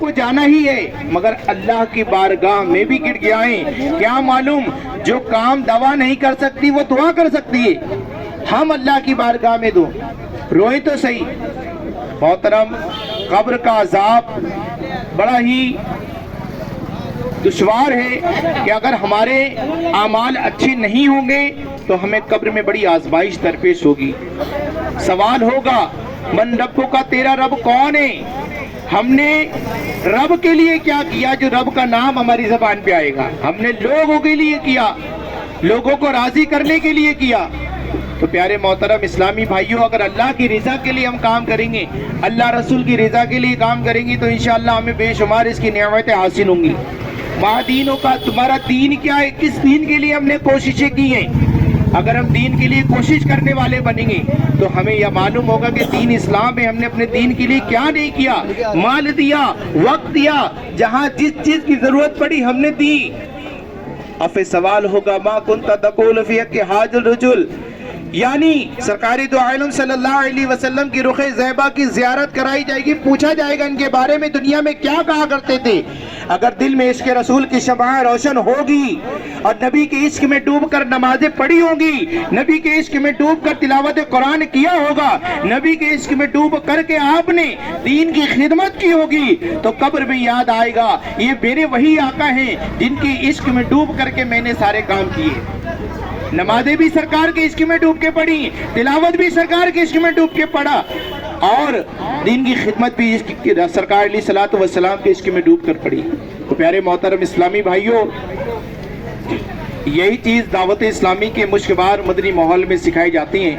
کو جانا ہی ہے، مگر اللہ کی بارگاہ میں بھی گر گیا ہے۔ کیا معلوم جو کام دوا نہیں کر سکتی وہ دعا کر سکتی ہے۔ ہم اللہ کی بارگاہ میں دو روئے تو صحیح۔ محترم، قبر کا عذاب بڑا ہی دشوار ہے کہ اگر ہمارے اعمال اچھے نہیں ہوں گے تو ہمیں قبر میں بڑی آزمائش درپیش ہوگی۔ سوال ہوگا من رب کا، تیرا رب کون ہے؟ ہم نے رب کے لیے کیا کیا جو رب کا نام ہماری زبان پہ آئے گا؟ ہم نے لوگوں کے لیے کیا، لوگوں کو راضی کرنے کے لیے کیا۔ تو پیارے محترم اسلامی بھائیوں، اگر اللہ کی رضا کے لیے ہم کام کریں گے، اللہ رسول کی رضا کے لیے کام کریں گے، تو انشاءاللہ ہمیں بے شمار اس کی نعمتیں حاصل ہوں گی۔ ماں دینوں کا تمہارا دین کیا ہے؟ کس دین کے لیے ہم نے کوششیں کی ہیں؟ اگر ہم دین کے لیے کوشش کرنے والے بنیں گے تو ہمیں یہ معلوم ہوگا کہ دین اسلام میں ہم نے اپنے دین کے لیے کیا نہیں کیا۔ مال دیا، وقت دیا، جہاں جس چیز کی ضرورت پڑی ہم نے دی۔ اب سوال ہوگا ما کنت تقول فی حق حاج الرجل، یعنی سرکار دو عالم صلی اللہ علیہ وسلم کی رخ زیبہ کی زیارت کرائی جائے گی، پوچھا جائے گا ان کے بارے میں دنیا میں کیا کہا کرتے تھے۔ اگر دل میں عشق رسول کی شمع روشن ہوگی اور نبی کے عشق میں ڈوب کر نمازیں پڑھی ہوں گی، نبی کے عشق میں ڈوب کر تلاوت قرآن کیا ہوگا، نبی کے عشق میں ڈوب کر کے آپ نے دین کی خدمت کی ہوگی، تو قبر میں یاد آئے گا یہ میرے وہی آقا ہیں جن کی عشق میں ڈوب کر کے میں نے سارے کام کیے۔ نمازیں بھی سرکار کے عشق میں ڈوب کے پڑھی، تلاوت بھی سرکار کے عشق میں ڈوب کے پڑھا، اور دین کی خدمت بھی سرکار علیہ الصلوۃ والسلام کے عشق میں ڈوب کر پڑھی۔ تو پیارے محترم اسلامی بھائیوں، یہی چیز دعوت اسلامی کے مشکبار مدنی ماحول میں سکھائی جاتی ہیں۔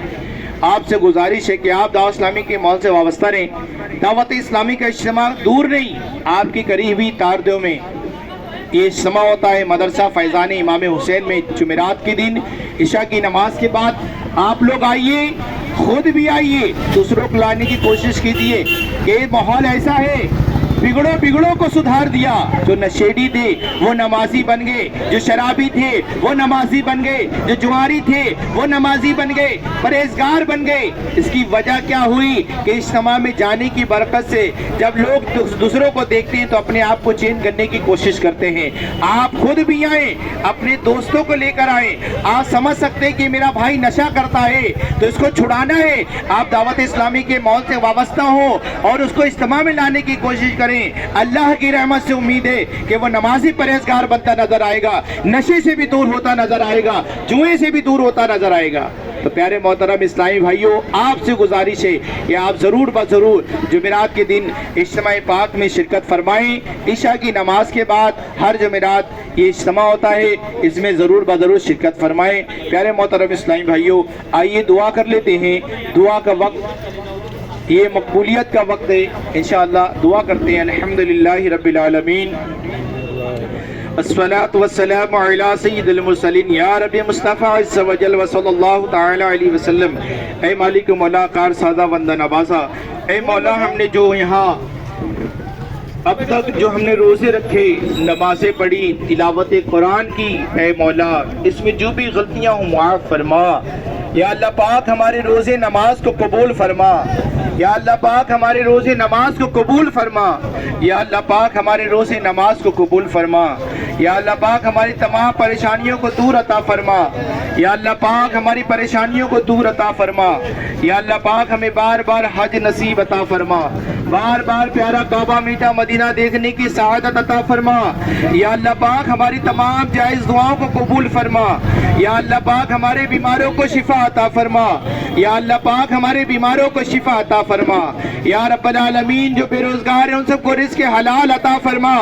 آپ سے گزارش ہے کہ آپ دعوت اسلامی کے ماحول سے وابستہ رہیں۔ دعوت اسلامی کا اجتماع دور نہیں، آپ کی قریبی تاردیوں میں یہ اجتماع ہوتا ہے مدرسہ فیضان امام حسین میں جمعرات کے دن عشاء کی نماز کے بعد۔ آپ لوگ آئیے، خود بھی آئیے، دوسروں کو لانے کی کوشش کیجیے کہ ماحول ایسا ہے، بگڑوں کو سدھار دیا۔ جو نشیڑی تھے وہ نمازی بن گئے، جو شرابی تھے وہ نمازی بن گئے، جو جواری تھے وہ نمازی بن گئے، پرہیزگار بن گئے۔ اس کی وجہ کیا ہوئی کہ اجتماع میں جانے کی برکت سے جب لوگ دوسروں کو دیکھتے ہیں تو اپنے آپ کو چینج کرنے کی کوشش کرتے ہیں۔ آپ خود بھی آئیں، اپنے دوستوں کو لے کر آئیں۔ آپ سمجھ سکتے ہیں کہ میرا بھائی نشہ کرتا ہے تو اس کو چھڑانا ہے، آپ دعوت اسلامی کے ماحول سے وابستہ ہوں اور اس کو اجتماع میں لانے کی کوشش کریں۔ اللہ کی رحمت سے امید ہے کہ وہ نمازی پرہیزگار بنتا نظر آئے گا، نشے سے بھی دور ہوتا نظر آئے گا، جوئے سے بھی دور ہوتا نظر آئے گا۔ تو پیارے محترم اسلامی بھائیوں، آپ سے گزارش ہے کہ آپ ضرور بضرور جمعرات کے دن اجتماع پاک میں شرکت فرمائیں۔ عشاء کی نماز کے بعد ہر جمعرات یہ اجتماع ہوتا ہے، اس میں ضرور بضرور شرکت فرمائیں۔ پیارے محترم اسلامی بھائیوں، آئیے دعا کر لیتے ہیں۔ دعا کا وقت یہ مقبولیت کا وقت ہے، انشاءاللہ دعا کرتے ہیں۔ الحمدللہ رب العالمین، الصلاة والسلام علی سید المرسلین، یا رب مصطفیٰ عز و جل و صلی اللہ تعالی علیہ وسلم۔ اے مالک مولا کار سازا وندہ نوازا، اے مولا ہم نے جو یہاں اب تک جو ہم نے روزے رکھے، نمازیں پڑھی، تلاوت قرآن کی، اے مولا اس میں جو بھی غلطیاں ہوں معاف فرما۔ یا اللہ پاک ہمارے روزے نماز کو قبول فرما، یا اللہ پاک ہمارے روزے نماز کو قبول فرما، یا اللہ پاک ہمارے روزے نماز کو قبول فرما، یا اللہ پاک ہماری تمام پریشانیوں کو دور عطا فرما، یا اللہ پاک ہماری پریشانیوں کو دور عطا فرما، یا اللہ پاک ہمیں بار بار حج نصیب عطا فرما، بار بار پیارا کعبہ میٹھا مدینہ دیکھنے کی سعادت عطا فرما، یا اللہ پاک ہماری تمام جائز دعاؤں کو قبول فرما، یا اللہ پاک ہمارے بیماروں کو شفا عطا فرما، یا اللہ پاک ہمارے بیماروں کو شفا عطا فرما، یا رب العالمین جو بے روزگار ہیں ان سب کو رزق حلال عطا فرما،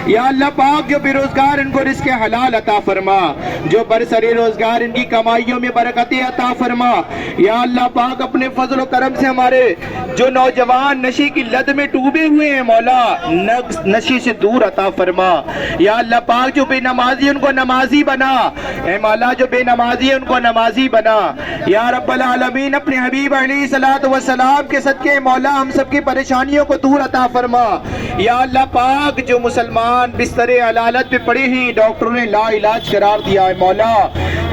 یا اللہ پاک جو بے روزگار ان کو رزق حلال عطا فرما، جو برسر روزگار ان کی کمائیوں میں برکتیں عطا فرما، یا اللہ پاک اپنے فضل و کرم سے ہمارے جو نوجوان نشے کی لت میں ڈوبے ہوئے ہیں مولا نشے سے دور عطا فرما، یا اللہ پاک جو بے نمازی ان کو نمازی بنا، اے مولا جو بے نمازی ان کو نمازی بنا، یا رب العالمین اپنے حبیب علیہ الصلوۃ والسلام کے صدقے مولا ہم سب کی پریشانیوں کو دور عطا فرما، یا اللہ پاک جو مسلمان بستر علالت پہ پڑے ہیں ڈاکٹروں نے لا علاج قرار دیا ہے مولا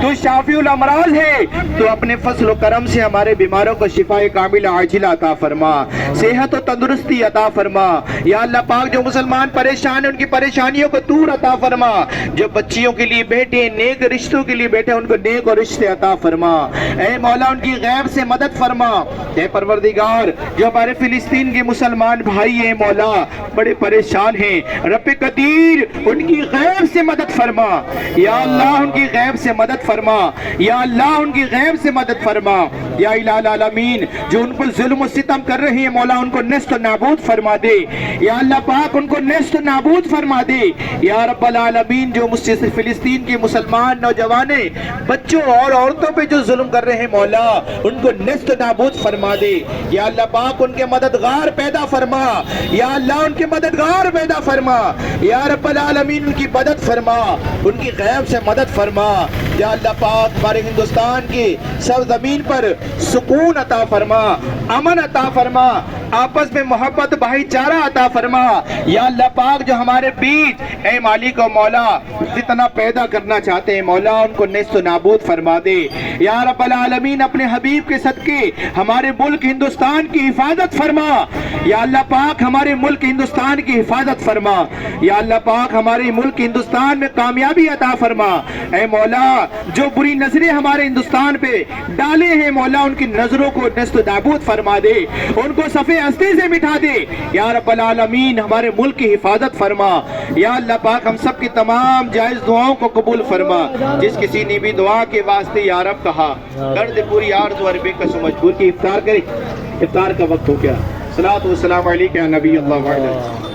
تو شافی الامراض ہے، تو اپنے فضل و کرم سے ہمارے بیماروں کو شفا کامل عاجلہ عطا فرما، صحت و تندرستی تندرستی عطا فرما یا اللہ پاک جو مسلمان پریشان ہیں ان کی پریشانیوں کو دور عطا فرما جو بچیوں کے لیے بیٹے نیک رشتوں کے لیے بیٹے ان کو نیک اور رشتے عطا فرما اے مولا ان کی غیب سے مدد فرما اے پروردگار جو ہمارے فلسطین کے مسلمان بھائی ہیں مولا بڑے پریشان ہیں رب قدیر ان کی غیب سے مدد فرما یا اللہ ان کی غیب سے مدد فرما یا اللہ ان کی غیب سے مدد فرما یا الہ العالمین جو ان پر ظلم و ستم کر رہے ہیں مولا ان کو نیست و نابود فرما دے یا اللہ پاک ان کو نیست و نابود فرما دے یا رب العالمین جو فلسطین کے مسلمان نوجوانے بچوں اور عورتوں پہ جو ظلم کر رہے ہیں مولا ان کو نیست و نابود فرما دے یا اللہ پاک ان کے مددگار پیدا فرما یا اللہ ان کے مددگار پیدا فرما یا رب العالمین ان کی مدد فرما ان کی غیب سے مدد فرما یا اللہ پاک ہمارے ہندوستان کی سرزمین پر سکون عطا فرما امن عطا فرما آپس میں محبت بھائی چارہ عطا فرما یا اللہ پاک جو ہمارے بیچ اے مالک و مولا جتنا پیدا کرنا چاہتے ہیں مولا ان کو نیست و نابود فرما دے یا رب العالمین اپنے حبیب کے صدقے ہمارے ملک ہندوستان کی حفاظت فرما یا اللہ پاک ہمارے ملک ہندوستان کی حفاظت فرما یا اللہ پاک ہمارے ملک ہندوستان میں کامیابی عطا فرما اے مولا جو بری نظریں ہمارے ہندوستان پہ ڈالے ہیں مولا ان کی نظروں کو نیست و نابود فرما دے ان کو صفحے ہستی سے مٹا دے یا رب العالمین ہمارے ملک کی حفاظت فرما یا اللہ پاک ہم سب کی تمام جائز دعاؤں کو قبول فرما جس کسی نے بھی دعا کے واسطے یا رب کہا درد پوری عرض و عربی کا مجبور کی افطار کرے افطار کا وقت ہو گیا صلاۃ والسلام علیکہ یا نبی اللہ وعلیہ